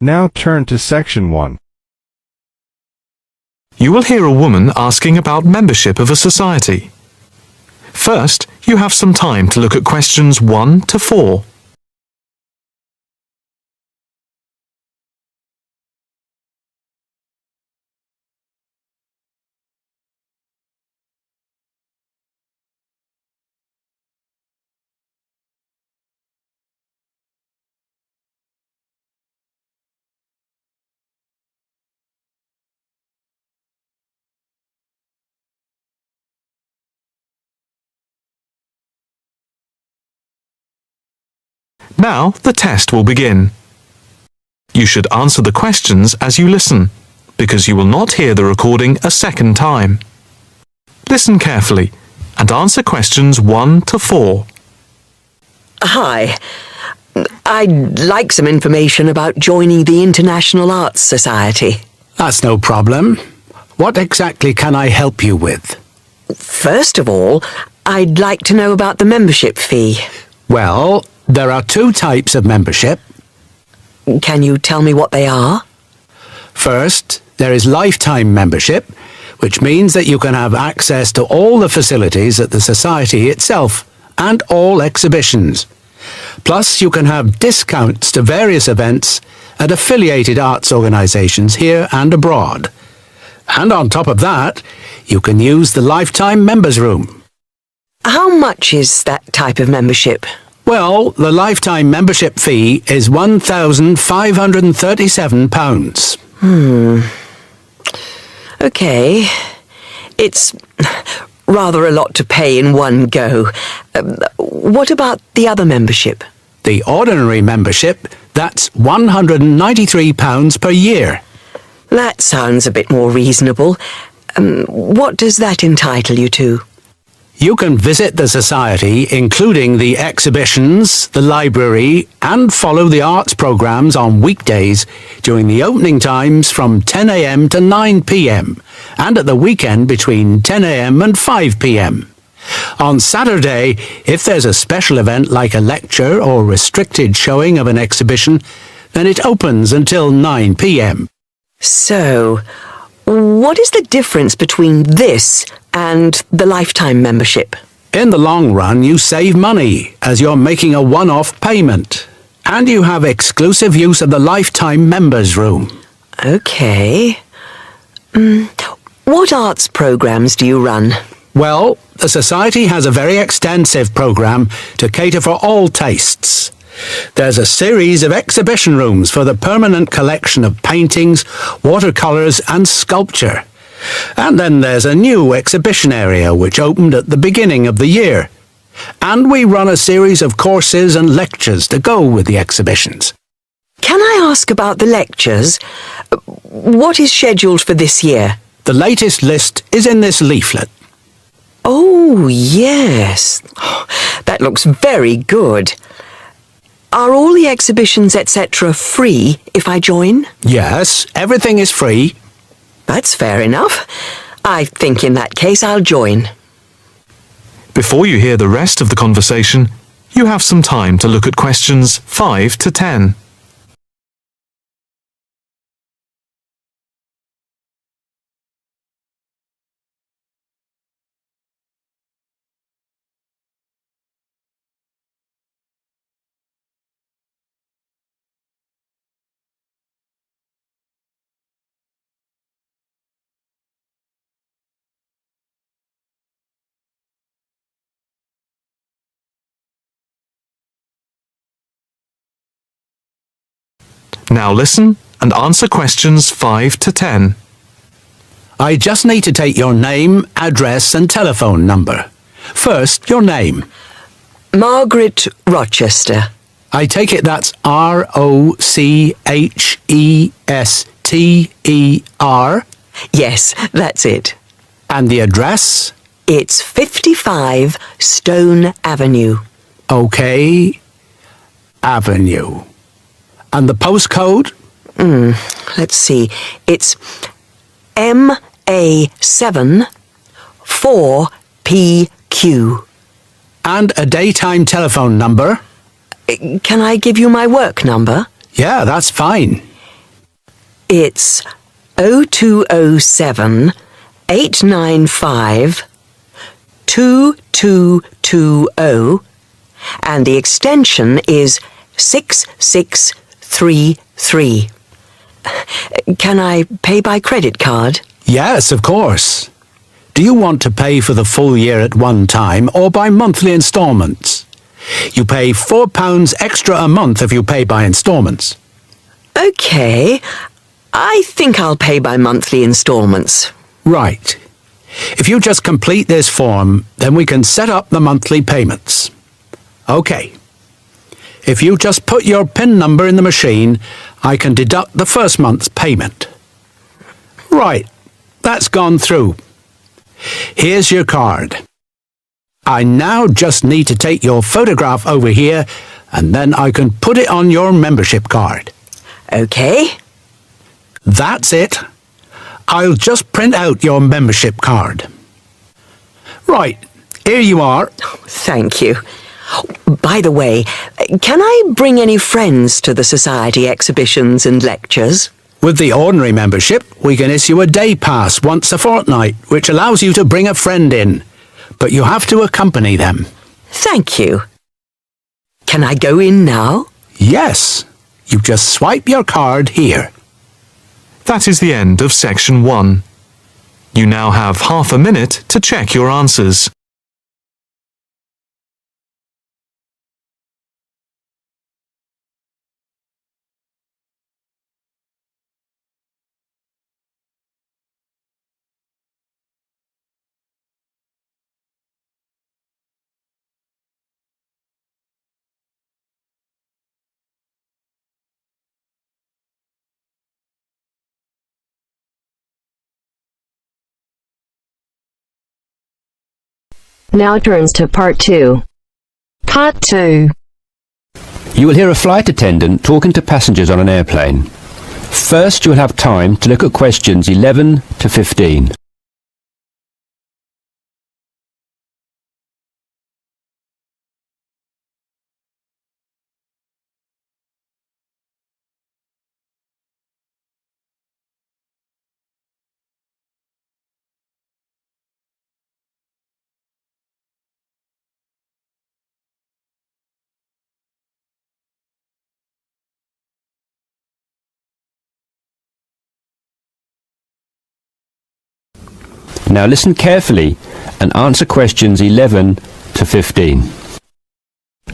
Now turn to section 1. You will hear a woman asking about membership of a society. First, you have some time to look at questions 1 to 4. Now the test will begin. You should answer the questions as you listen, because you will not hear the recording a second time. Listen carefully and answer questions 1 to 4. Hi. I'd like some information about joining the International Arts Society. That's no problem. What exactly can I help you with? First of all, I'd like to know about the membership fee. Well, there are 2 types of membership. Can you tell me what they are? First, there is lifetime membership, which means that you can have access to all the facilities at the Society itself and all exhibitions. Plus, you can have discounts to various events at affiliated arts organisations here and abroad. And on top of that, you can use the lifetime members' room. How much is that type of membership? Well, the lifetime membership fee is £1,537. OK. It's rather a lot to pay in one go. What about the other membership? The ordinary membership, that's £193 per year. That sounds a bit more reasonable. What does that entitle you to? You can visit the Society, including the exhibitions, the library, and follow the arts programmes on weekdays during the opening times from 10 a.m. to 9 p.m, and at the weekend between 10 a.m. and 5 p.m. On Saturday, if there's a special event like a lecture or restricted showing of an exhibition, then it opens until 9 p.m. So, what is the difference between this and the lifetime membership? In the long run, you save money as you're making a one-off payment. And you have exclusive use of the lifetime members' room. OK. What arts programmes do you run? Well, the Society has a very extensive programme to cater for all tastes. There's a series of exhibition rooms for the permanent collection of paintings, watercolours and sculpture. And then there's a new exhibition area which opened at the beginning of the year. And we run a series of courses and lectures to go with the exhibitions. Can I ask about the lectures? What is scheduled for this year? The latest list is in this leaflet. Oh, yes. That looks very good. Are all the exhibitions, etc., free if I join? Yes, everything is free. That's fair enough. I think in that case I'll join. Before you hear the rest of the conversation, you have some time to look at questions 5 to 10. Now listen and answer questions 5 to 10. I just need to take your name, address and telephone number. First, your name. Margaret Rochester. I take it that's Rochester? Yes, that's it. And the address? It's 55 Stone Avenue. OK. Avenue. And the postcode? Let's see. It's MA7 4PQ. And a daytime telephone number? Can I give you my work number? Yeah, that's fine. It's 0207 895 2220 and the extension is 6633. Can I pay by credit card? Yes, of course. Do you want to pay for the full year at one time or by monthly instalments? You pay £4 extra a month if you pay by instalments. Okay, I think I'll pay by monthly instalments. Right. If you just complete this form, then we can set up the monthly payments. Okay. If you just put your PIN number in the machine, I can deduct the first month's payment. Right. That's gone through. Here's your card. I now just need to take your photograph over here, and then I can put it on your membership card. Okay. That's it. I'll just print out your membership card. Right, here you are. Thank you. By the way, can I bring any friends to the Society exhibitions and lectures? With the ordinary membership, we can issue a day pass once a fortnight, which allows you to bring a friend in. But you have to accompany them. Thank you. Can I go in now? Yes. You just swipe your card here. That is the end of section 1. You now have half a minute to check your answers. Now turns to Part 2. Part 2. You will hear a flight attendant talking to passengers on an airplane. First, you will have time to look at questions 11 to 15. Now listen carefully and answer questions 11 to 15.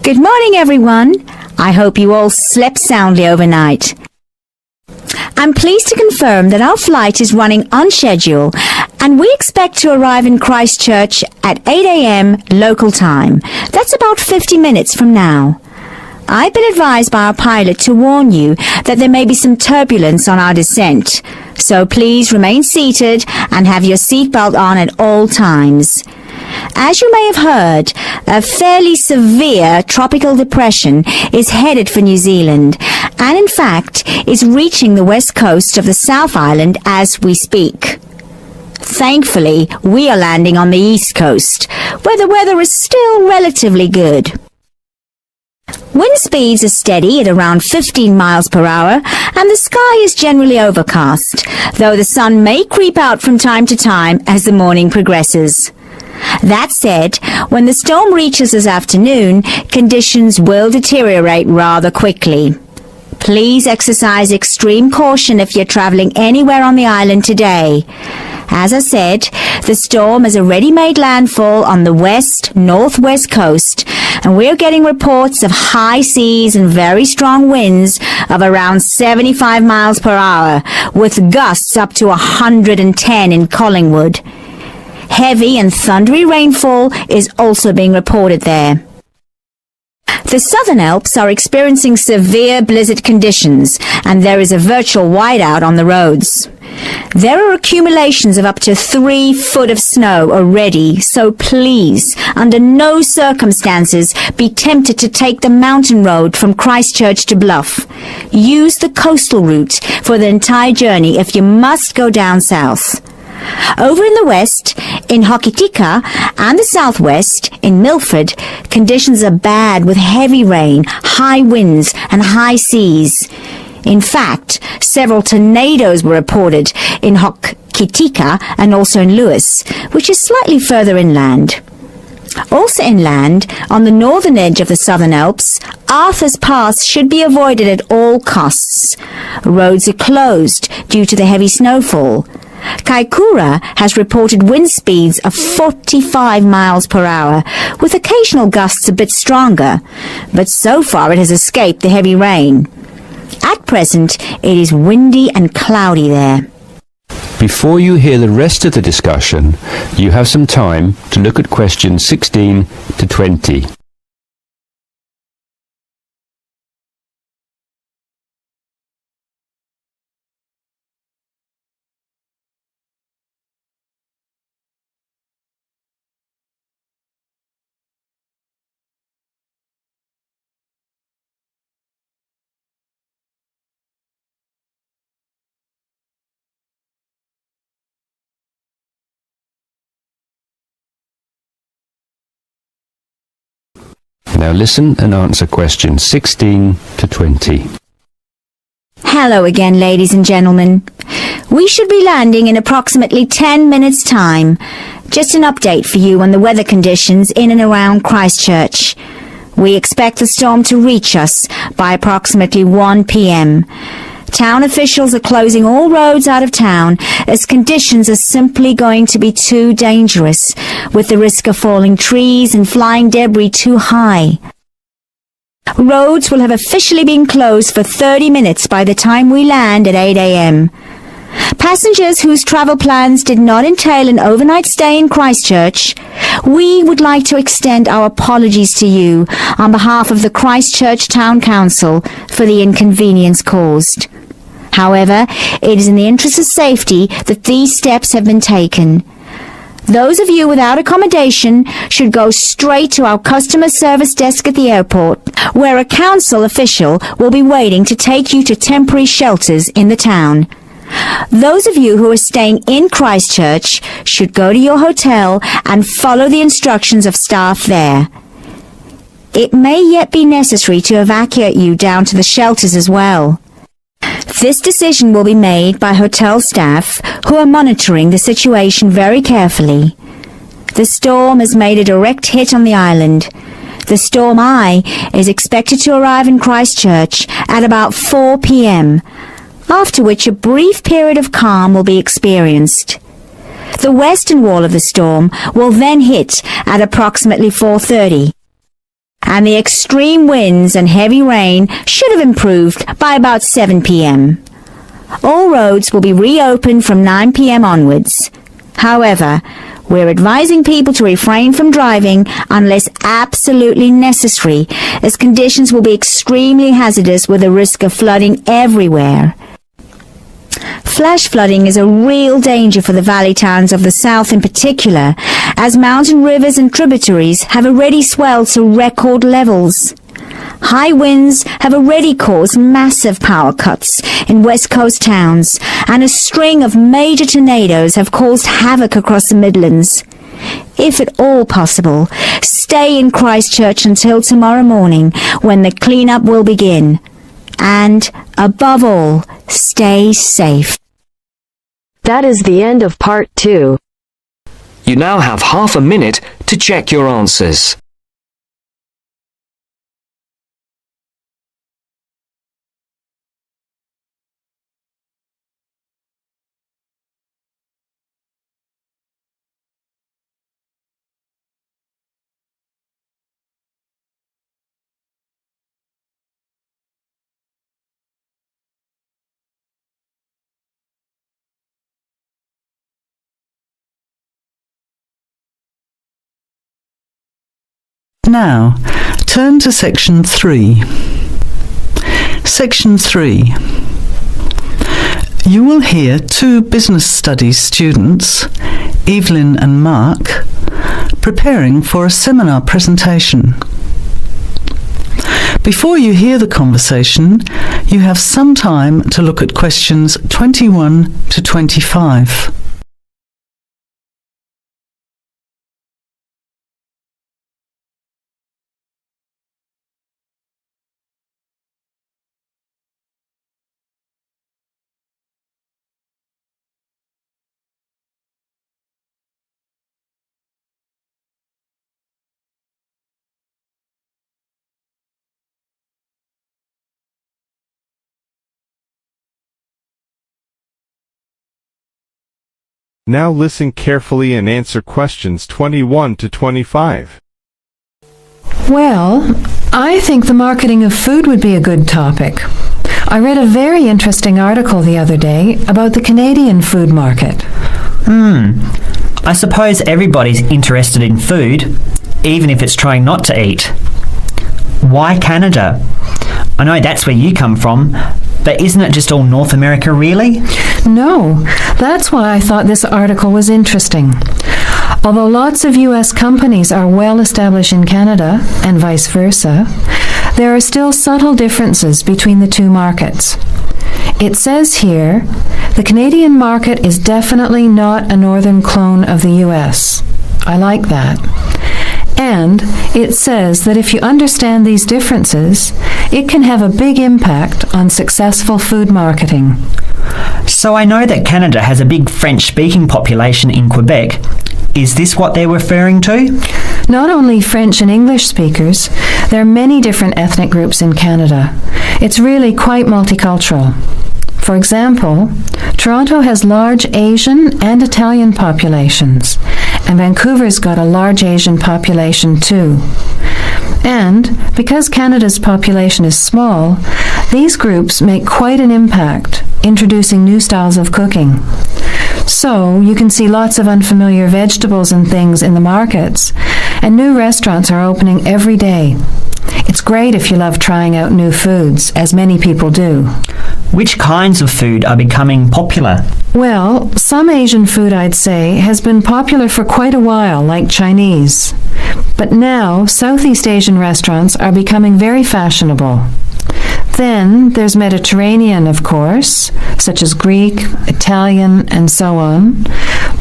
Good morning, everyone. I hope you all slept soundly overnight. I'm pleased to confirm that our flight is running on schedule and we expect to arrive in Christchurch at 8 a.m. local time. That's about 50 minutes from now. I've been advised by our pilot to warn you that there may be some turbulence on our descent, so please remain seated and have your seatbelt on at all times. As you may have heard, a fairly severe tropical depression is headed for New Zealand and in fact is reaching the west coast of the South Island as we speak. Thankfully, we are landing on the east coast, where the weather is still relatively good. Wind speeds are steady at around 15 miles per hour and the sky is generally overcast, though the sun may creep out from time to time as the morning progresses. That said, when the storm reaches this afternoon, conditions will deteriorate rather quickly. Please exercise extreme caution if you're traveling anywhere on the island today. As I said, the storm has already made landfall on the west-northwest coast, and we're getting reports of high seas and very strong winds of around 75 miles per hour, with gusts up to 110 in Collingwood. Heavy and thundery rainfall is also being reported there. The Southern Alps are experiencing severe blizzard conditions, and there is a virtual whiteout on the roads. There are accumulations of up to 3 foot of snow already, so please, under no circumstances, be tempted to take the mountain road from Christchurch to Bluff. Use the coastal route for the entire journey if you must go down south. Over in the west, in Hokitika, and the southwest, in Milford, conditions are bad with heavy rain, high winds, and high seas. In fact, several tornadoes were reported in Hokitika and also in Lewis, which is slightly further inland. Also inland, on the northern edge of the Southern Alps, Arthur's Pass should be avoided at all costs. Roads are closed due to the heavy snowfall. Kaikoura has reported wind speeds of 45 miles per hour, with occasional gusts a bit stronger, but so far it has escaped the heavy rain. At present, it is windy and cloudy there. Before you hear the rest of the discussion, you have some time to look at questions 16 to 20. Now listen and answer questions 16 to 20. Hello again, ladies and gentlemen. We should be landing in approximately 10 minutes' time. Just an update for you on the weather conditions in and around Christchurch. We expect the storm to reach us by approximately 1 p.m. Town officials are closing all roads out of town as conditions are simply going to be too dangerous, with the risk of falling trees and flying debris too high. Roads will have officially been closed for 30 minutes by the time we land at 8 a.m. Passengers whose travel plans did not entail an overnight stay in Christchurch, we would like to extend our apologies to you on behalf of the Christchurch Town Council for the inconvenience caused. However, it is in the interest of safety that these steps have been taken. Those of you without accommodation should go straight to our customer service desk at the airport, where a council official will be waiting to take you to temporary shelters in the town. Those of you who are staying in Christchurch should go to your hotel and follow the instructions of staff there. It may yet be necessary to evacuate you down to the shelters as well. This decision will be made by hotel staff who are monitoring the situation very carefully. The storm has made a direct hit on the island. The storm eye is expected to arrive in Christchurch at about 4 p.m., after which a brief period of calm will be experienced. The western wall of the storm will then hit at approximately 4:30. And the extreme winds and heavy rain should have improved by about 7 p.m. All roads will be reopened from 9 p.m. onwards. However, we're advising people to refrain from driving unless absolutely necessary, as conditions will be extremely hazardous with a risk of flooding everywhere. Flash flooding is a real danger for the valley towns of the south in particular, as mountain rivers and tributaries have already swelled to record levels. High winds have already caused massive power cuts in west coast towns, and a string of major tornadoes have caused havoc across the Midlands. If at all possible, stay in Christchurch until tomorrow morning, when the clean-up will begin. And, above all, stay safe. That is the end of part 2. You now have half a minute to check your answers. Now, turn to Section 3. Section 3. You will hear two business studies students, Evelyn and Mark, preparing for a seminar presentation. Before you hear the conversation, you have some time to look at questions 21 to 25. Now listen carefully and answer questions 21 to 25. Well, I think the marketing of food would be a good topic. I read a very interesting article the other day about the Canadian food market. I suppose everybody's interested in food, even if it's trying not to eat. Why Canada? I know that's where you come from, but isn't it just all North America, really? No, that's why I thought this article was interesting. Although lots of U.S. companies are well established in Canada, and vice versa, there are still subtle differences between the two markets. It says here, the Canadian market is definitely not a northern clone of the U.S. I like that. And it says that if you understand these differences, it can have a big impact on successful food marketing. So I know that Canada has a big French-speaking population in Quebec. Is this what they're referring to? Not only French and English speakers, there are many different ethnic groups in Canada. It's really quite multicultural. For example, Toronto has large Asian and Italian populations, and Vancouver's got a large Asian population too. And because Canada's population is small, these groups make quite an impact, introducing new styles of cooking. So you can see lots of unfamiliar vegetables and things in the markets, and new restaurants are opening every day. It's great if you love trying out new foods, as many people do. Which kinds of food are becoming popular? Well, some Asian food, I'd say, has been popular for quite a while, like Chinese. But now, Southeast Asian restaurants are becoming very fashionable. Then there's Mediterranean, of course, such as Greek, Italian, and so on.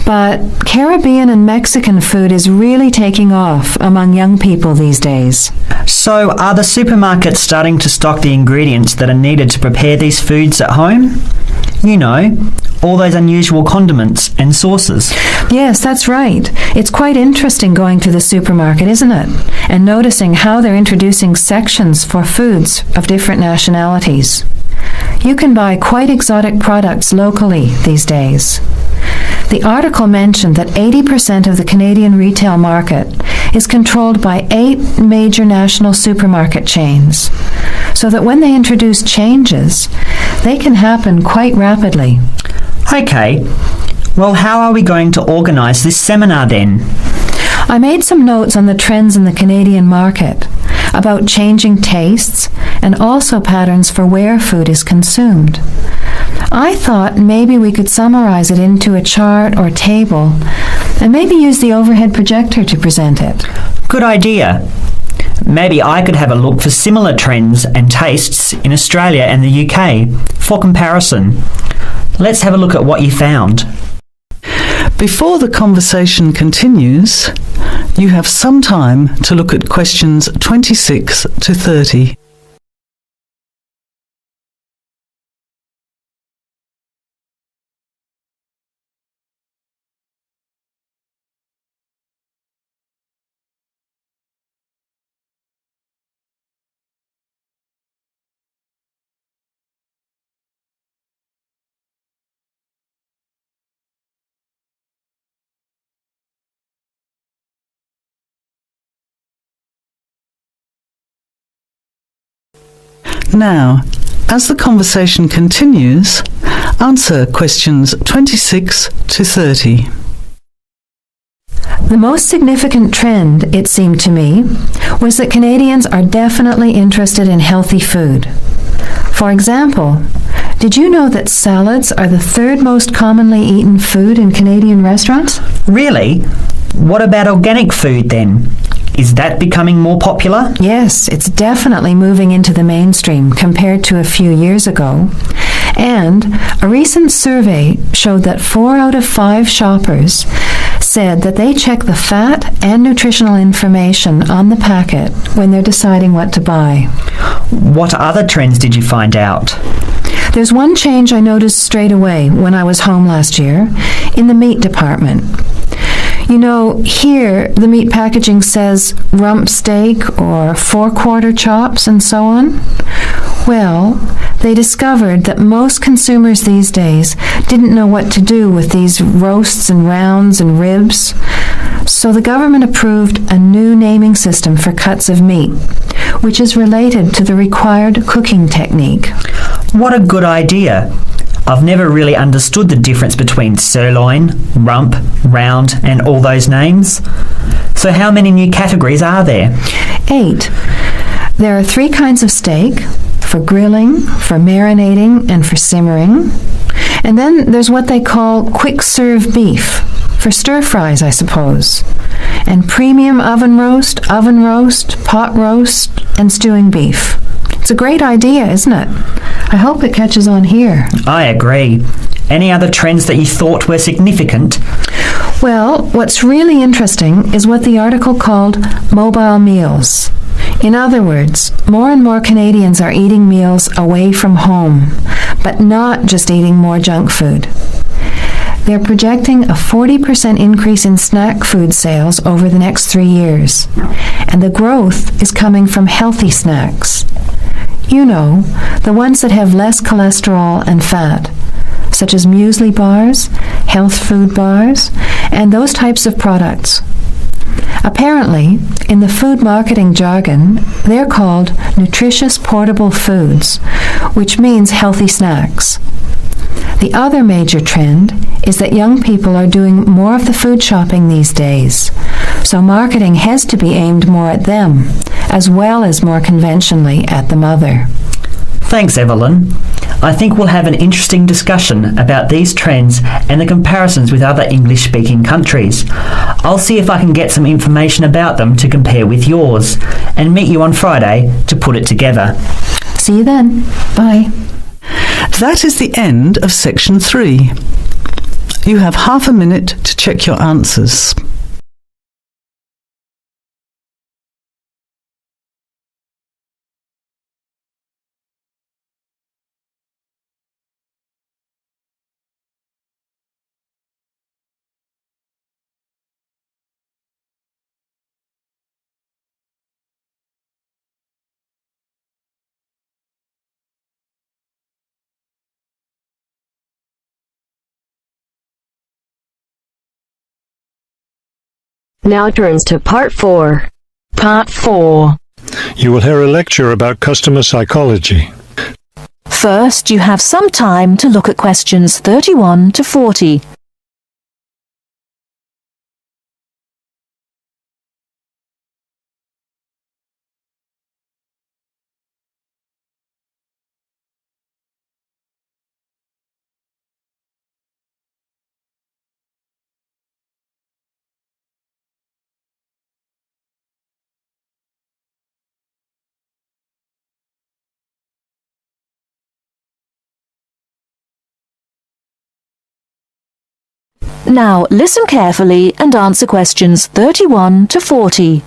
But Caribbean and Mexican food is really taking off among young people these days. So are the supermarkets starting to stock the ingredients that are needed to prepare these foods at home? You know, all those unusual condiments and sauces. Yes, that's right. It's quite interesting going to the supermarket, isn't it? And noticing how they're introducing sections for foods of different nationalities. You can buy quite exotic products locally these days. The article mentioned that 80% of the Canadian retail market is controlled by 8 major national supermarket chains, so that when they introduce changes, they can happen quite rapidly. Okay, well, how are we going to organise this seminar then? I made some notes on the trends in the Canadian market, about changing tastes, and also patterns for where food is consumed. I thought maybe we could summarize it into a chart or table, and maybe use the overhead projector to present it. Good idea. Maybe I could have a look for similar trends and tastes in Australia and the UK for comparison. Let's have a look at what you found. Before the conversation continues, you have some time to look at questions 26 to 30. Now, as the conversation continues, answer questions 26 to 30. The most significant trend, it seemed to me, was that Canadians are definitely interested in healthy food. For example, did you know that salads are the 3rd most commonly eaten food in Canadian restaurants? Really? What about organic food then? Is that becoming more popular? Yes, it's definitely moving into the mainstream compared to a few years ago. And a recent survey showed that 4 out of 5 shoppers said that they check the fat and nutritional information on the packet when they're deciding what to buy. What other trends did you find out? There's one change I noticed straight away when I was home last year in the meat department. You know, here the meat packaging says rump steak or 4-quarter chops and so on. Well, they discovered that most consumers these days didn't know what to do with these roasts and rounds and ribs. So the government approved a new naming system for cuts of meat, which is related to the required cooking technique. What a good idea. I've never really understood the difference between sirloin, rump, round and all those names. So how many new categories are there? 8. There are 3 kinds of steak, for grilling, for marinating, and for simmering. And then there's what they call quick-serve beef, for stir-fries, I suppose. And premium oven roast, pot roast, and stewing beef. It's a great idea, isn't it? I hope it catches on here. I agree. Any other trends that you thought were significant? Well, what's really interesting is what the article called mobile meals. In other words, more and more Canadians are eating meals away from home, but not just eating more junk food. They're projecting a 40% increase in snack food sales over the next 3 years, and the growth is coming from healthy snacks. You know, the ones that have less cholesterol and fat, such as muesli bars, health food bars, and those types of products. Apparently, in the food marketing jargon, they're called nutritious portable foods, which means healthy snacks. The other major trend is that young people are doing more of the food shopping these days, so marketing has to be aimed more at them, as well as more conventionally at the mother. Thanks, Evelyn. I think we'll have an interesting discussion about these trends and the comparisons with other English-speaking countries. I'll see if I can get some information about them to compare with yours, and meet you on Friday to put it together. See you then. Bye. That is the end of section 3. You have half a minute to check your answers. Now turns to Part 4. Part 4. You will hear a lecture about customer psychology. First, you have some time to look at questions 31 to 40. Now listen carefully and answer questions 31 to 40.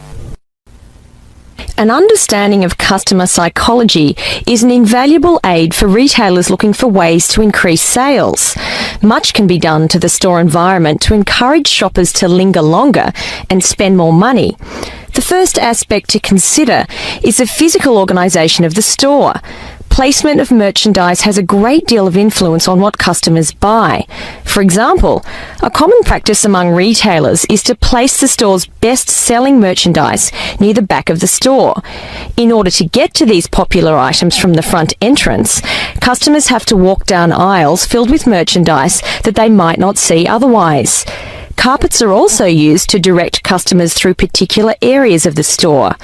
An understanding of customer psychology is an invaluable aid for retailers looking for ways to increase sales. Much can be done to the store environment to encourage shoppers to linger longer and spend more money. The first aspect to consider is the physical organisation of the store. Placement of merchandise has a great deal of influence on what customers buy. For example, a common practice among retailers is to place the store's best-selling merchandise near the back of the store. In order to get to these popular items from the front entrance, customers have to walk down aisles filled with merchandise that they might not see otherwise. Carpets are also used to direct customers through particular areas of the store.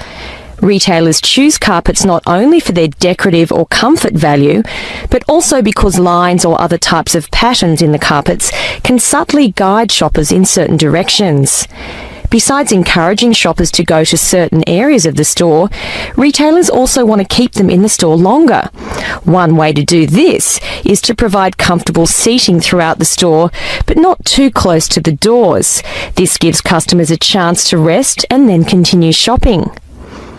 Retailers choose carpets not only for their decorative or comfort value, but also because lines or other types of patterns in the carpets can subtly guide shoppers in certain directions. Besides encouraging shoppers to go to certain areas of the store, retailers also want to keep them in the store longer. One way to do this is to provide comfortable seating throughout the store, but not too close to the doors. This gives customers a chance to rest and then continue shopping.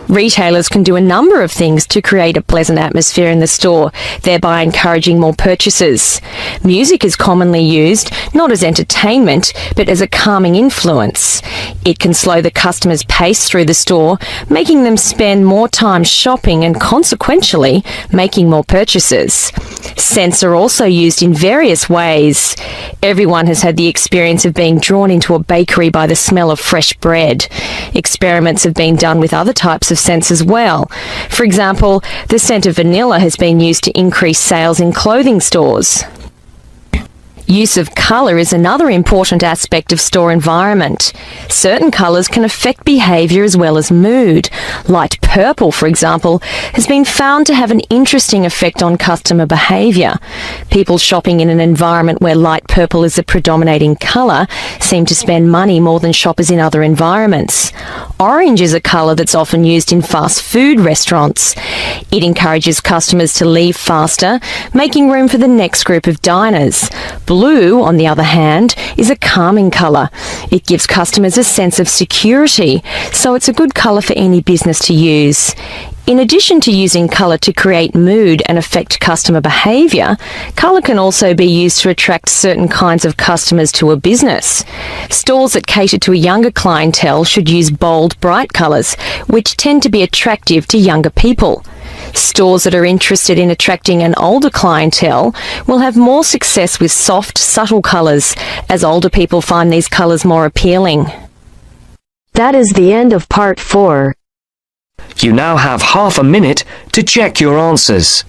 Retailers can do a number of things to create a pleasant atmosphere in the store, thereby encouraging more purchases. Music is commonly used, not as entertainment, but as a calming influence. It can slow the customer's pace through the store, making them spend more time shopping and consequentially making more purchases. Scents are also used in various ways. Everyone has had the experience of being drawn into a bakery by the smell of fresh bread. Experiments have been done with other types of scents as well. For example, the scent of vanilla has been used to increase sales in clothing stores. Use of colour is another important aspect of store environment. Certain colours can affect behaviour as well as mood. Light purple, for example, has been found to have an interesting effect on customer behaviour. People shopping in an environment where light purple is the predominating colour seem to spend money more than shoppers in other environments. Orange is a colour that's often used in fast food restaurants. It encourages customers to leave faster, making room for the next group of diners. Blue, on the other hand, is a calming colour. It gives customers a sense of security, so it's a good colour for any business to use. In addition to using colour to create mood and affect customer behaviour, colour can also be used to attract certain kinds of customers to a business. Stores that cater to a younger clientele should use bold, bright colours, which tend to be attractive to younger people. Stores that are interested in attracting an older clientele will have more success with soft, subtle colours, as older people find these colours more appealing. That is the end of part 4. You now have half a minute to check your answers.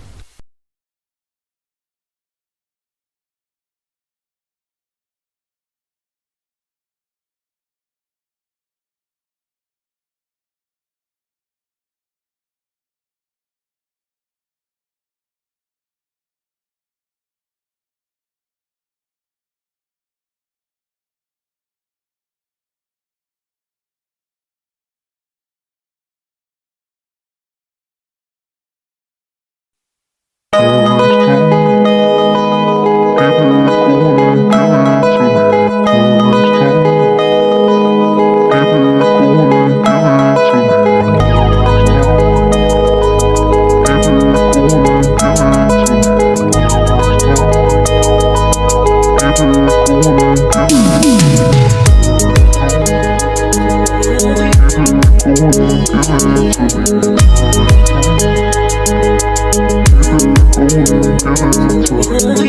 Give it to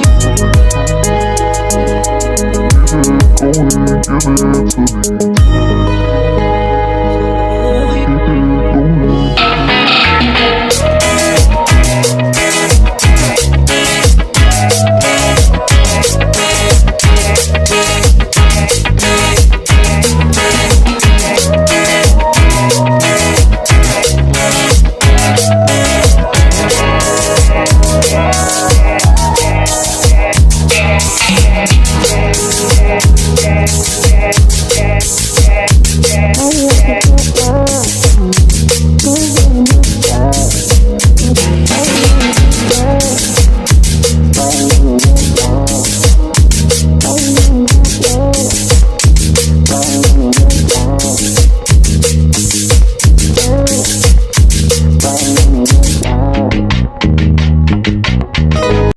me.